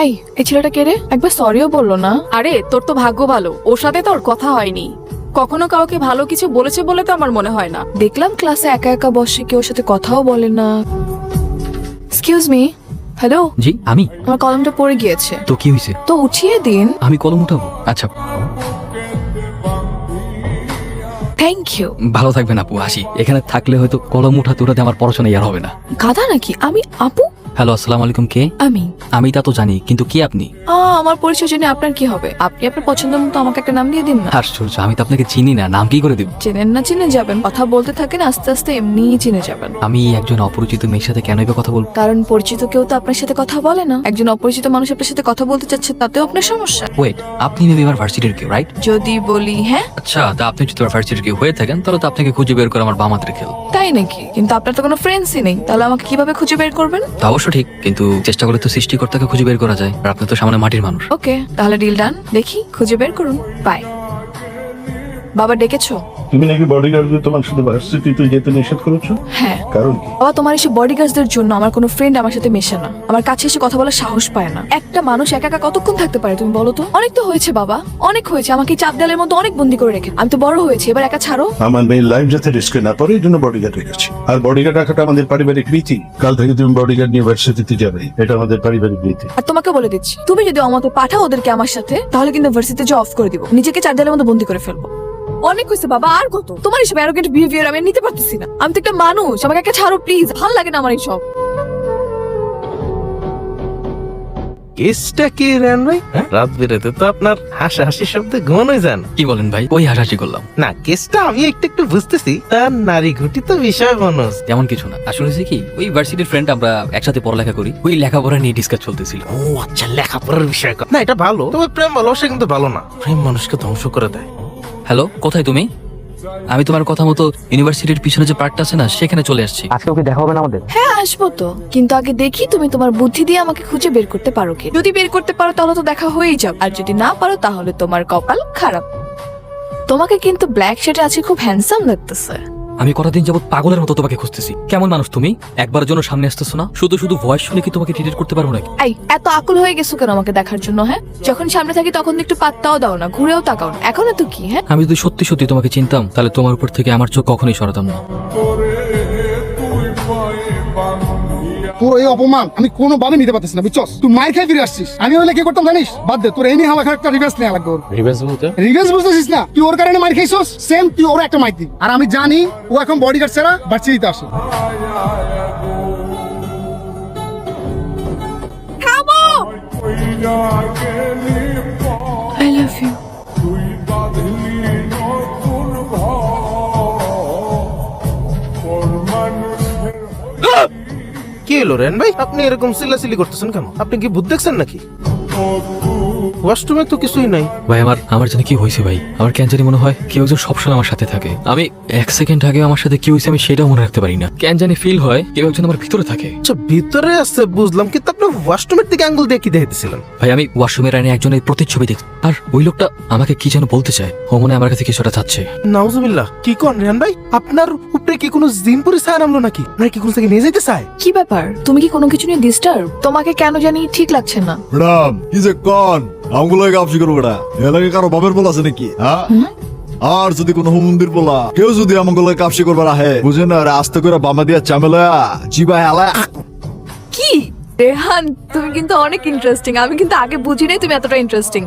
এই ছেলেটা কে রে? একবার সরিও বললো না। আরে তোর তো ভাগ্য ভালো, ওর সাথে তোর কথা হয়নি। কখনো কাউকে ভালো কিছু বলেছে বলে তো আমার মনে হয় না। দেখলাম ক্লাসে একা একা বসে, কেউ সাথে কথাও বলে না। Excuse me. হ্যালো। জি আমি। আমার কলমটা পড়ে গিয়েছে। তো কি হয়েছে? তো উঠিয়ে দিন। আমি কলম উঠাবো? আচ্ছা থ্যাংক ইউ। ভালো থাকবেন আপু, আসি। এখানে থাকলে হয়তো কলম উঠাতে উঠাতে আমার পড়াশোনা আর হবে না। গাধা নাকি আমি? আপু? হ্যালো, আসসালামু আলাইকুম। কে? আমি তা তো জানি, কিন্তু কে আপনি? আমার পরিচয় জেনে আপনার কি হবে? আপনি আপনার পছন্দ মতো আমাকে একটা নাম দিয়ে দিন না। আশ্চর্য, আমি তো আপনাকে চিনি না, নাম কি করে দেব? চেনেন না চিনে যাবেন, কথা বলতে থাকেন, আস্তে আস্তে এমনিই চিনে যাবেন। আমি একজন অপরিচিত মেয়ের সাথে কেনই বা কথা বলবো? কারণ পরিচিত কেউ তো আপনার সাথে কথা বলে না। একজন অপরিচিত মানুষ আপনার সাথে কথা বলতে চাচ্ছে, তাতেও আপনার সমস্যা। ওয়েট, আপনি মেবি আমার ভার্সিটির কেউ, রাইট? যদি বলি হ্যাঁ। আচ্ছা, তা আপনি যদি আমার ভার্সিটির কেউ হয়ে থাকেন তাহলে তো আপনাকে খুঁজে বের করে আমার বাম হাতের খেল। তাই নাকি? কিন্তু আপনার তো কোনো ফ্রেন্ডসই নেই, তাহলে আমাকে কিভাবে খুঁজে বের করবেন? তা অবশ্য ঠিক, কিন্তু চেষ্টা করলে তো সৃষ্টিকর্তাকে খুঁজে বের করা যায়, আর আপনি তো সামনে মাটির মানুষ। ওকে, তাহলে ডিল ডান। দেখি খুঁজে বের করুন। বাই। বাবা ডেকেছো? তুমি নাকি বডিগার্ডদের তোমার সাথে ভার্সিটিতে যেতে নিষেধ করেছো? হ্যাঁ। কারণ কি? বাবা, তোমার এসে বডিগার্ডদের জন্য আমার কোনো ফ্রেন্ড আমার সাথে মেশে না, আমার কাছে এসে কথা বলার সাহস পায় না। একটা মানুষ একা একা কতক্ষণ থাকতে পারে তুমি বলো তো? অনেক তো হয়েছে বাবা, অনেক হয়েছে। আমাকে এই চাপ দেয়ালের মধ্যে অনেক বন্দি করে রেখে আমি তো বড় হয়েছি, এবার একা ছাড়ো। আমার মেয়ের লাইফ যাতে রিস্কে না পড়ে এই জন্য বডিগার্ড রেখেছি। আর বডিগার্ড রাখাটা আমাদের পারিবারিক রীতি। কাল থেকে তুমি বডিগার্ড নিয়ে ভার্সিটিতে যাবে, এটা আমাদের পারিবারিক রীতি। আর তোমাকে বলে দিচ্ছি, তুমি যদি আমাকে পাঠাও ওদেরকে আমার সাথে, তাহলে কিন্তু ভার্সিটিতে জব অফ করে দিব, নিজেকে চার দেয়ালের মধ্যে বন্দি করে ফেলবো। অনেক হয়েছে বাবা, আর কত? তোমার এসব অ্যারোগেন্ট বিহেভিয়ার আমি নিতে পারতেছি না। আমি তো একটা মানুষ, আমাকে একটা ছাড়ো প্লিজ, ভালো লাগে না আমার এইসব। কেসটা কি রান ভাই? রাত বেরোতে তো আপনার হাসাহাসি শব্দে ঘুমানো যান। কি বলেন ভাই? ওই হাসাহাসি করলাম না, কেসটা আমি একটু বুঝতেছি, তার নারী ঘটিত বিষয় মানুষ। তেমন কিছু না। আসলে হয়েছে কি, ওই ভার্সিটির ফ্রেন্ড, আমরা একসাথে পড়ালেখা করি, ওই লেখাপড়া নিয়ে ডিসকাস চলতেছিল। ও আচ্ছা, লেখাপড়ার বিষয়। না, এটা ভালো, তবে প্রেম ভালোবাসা কিন্তু ভালো না। প্রেম মানুষকে ধ্বংস করে দেয়। হ্যালো, কোথায় তুমি? আমি তোমার কথা মতো ইউনিভার্সিটির পিছনে যে পার্কটা আছে না, সেখানে চলে আসছি। আজকে ওকে দেখা হবে না আমাদের? হ্যাঁ আসবো তো, কিন্তু আগে দেখি তুমি তোমার বুদ্ধি দিয়ে আমাকে খুঁজে বের করতে পারো কি। যদি বের করতে পারো তাহলে তো দেখা হয়েই যাবে, আর যদি না পারো তাহলে তোমার কপাল খারাপ। তোমাকে কিন্তু ব্ল্যাক শার্টে আছে খুব হ্যান্ডসাম লাগতেছে। আমি কতদিন যাবত পাগলের মতো তোমাকে খুঁজতেছি। কেমন মানুষ তুমি? একবারের জন্য সামনে আসতেছো না? শুধু শুধু ভয়েস শুনে কি তোমাকে ট্রিট করতে পারবো নাকি? এত আকুল হয়ে গেছো কেন আমাকে দেখার জন্য? হ্যাঁ, যখন সামনে থাকি তখন তো একটু পাত্তাও দাও না, ঘুরেও তাকাও না। এখন তো কি? হ্যাঁ, আমি যদি সত্যি সত্যি তোমাকে চিনতাম তাহলে তোমার উপর থেকে আমার চোখ কখনোই সরাতাম না। তোর এই অপমান আমি কোনোভাবে নিতে পারতেছি না, বুঝছস? তুই মাইর খাই ফিরে আসছিস। আমি হলে কি করতাম জানিস? বাদ দে, তোর এই নিয়ে আমাকে একটা রিভেন্স নেওয়া লাগবে। রিভেন্স বুঝতেছিস না? তুই ওর কারণে মাইর খাইছস, সেম তুই ওর একটা মাইর দিবি। আর আমি জানি ও এখন বডিগার্ড ছাড়া ভার্সিটিতে আসে। I love you. কি হলো রেন ভাই, আপনি এরকম চিল্লাচিল্লি করতেছেন কেন? আপনি কি ভূত দেখছেন নাকি? ওয়াশরুমে তো কিছুই নাই। ভাই আমার জানি কি হয়েছে ভাই। আমার কেন জানি মনে হয় কেউ একজন সবসময় আমার সাথে থাকে। আমি এক সেকেন্ড আগে আমার সাথে কি হয়েছে আমি সেটাও মনে রাখতে পারি না। কেন জানি ফিল হয় কেউ একজন আমার ভিতরে থাকে। আচ্ছা, ভিতরে আছে বুঝলাম, কিন্তু আপনি ওয়াশরুমের দিকে আঙ্গুল দিয়ে কি দেখতেছিলেন? ভাই আমি ওয়াশরুমের আইনে একজনের প্রতিচ্ছবি দেখছি, আর ওই লোকটা আমাকে কি যেন বলতে চায়। ও মনে হয় আমার কাছে কিছুটা চাচ্ছে। নাউজুবিল্লাহ, কি কোন রেন ভাই? আপনার উপরে কি কোনো জিন পরি ছায়া নামলো নাকি? আপনার কি কোনো থেকে নিয়ে যেতে চায়? কি ব্যাপার? তুমি কি কোনো কিছু নিয়ে ডিস্টার্ব? তোমাকে কেন জানি ঠিক লাগছে না। ম্যাডাম কি যে কন আমগুলো কাপসি করবো বেড়া, এলাকায় কারো বাপের বলা আছে নাকি? হ্যাঁ, আর যদি কোনো মন্দির বলা কেউ যদি আমগুলো কাপসি করবার আহে, বুঝে না আস্তে করে বামা দিয়া চামেলা জিবা হেলা। কি রেহান, তুমি কিন্তু অনেক ইন্টারেস্টিং। আমি কিন্তু আগে বুঝি নাই তুমি এতটা ইন্টারেস্টিং।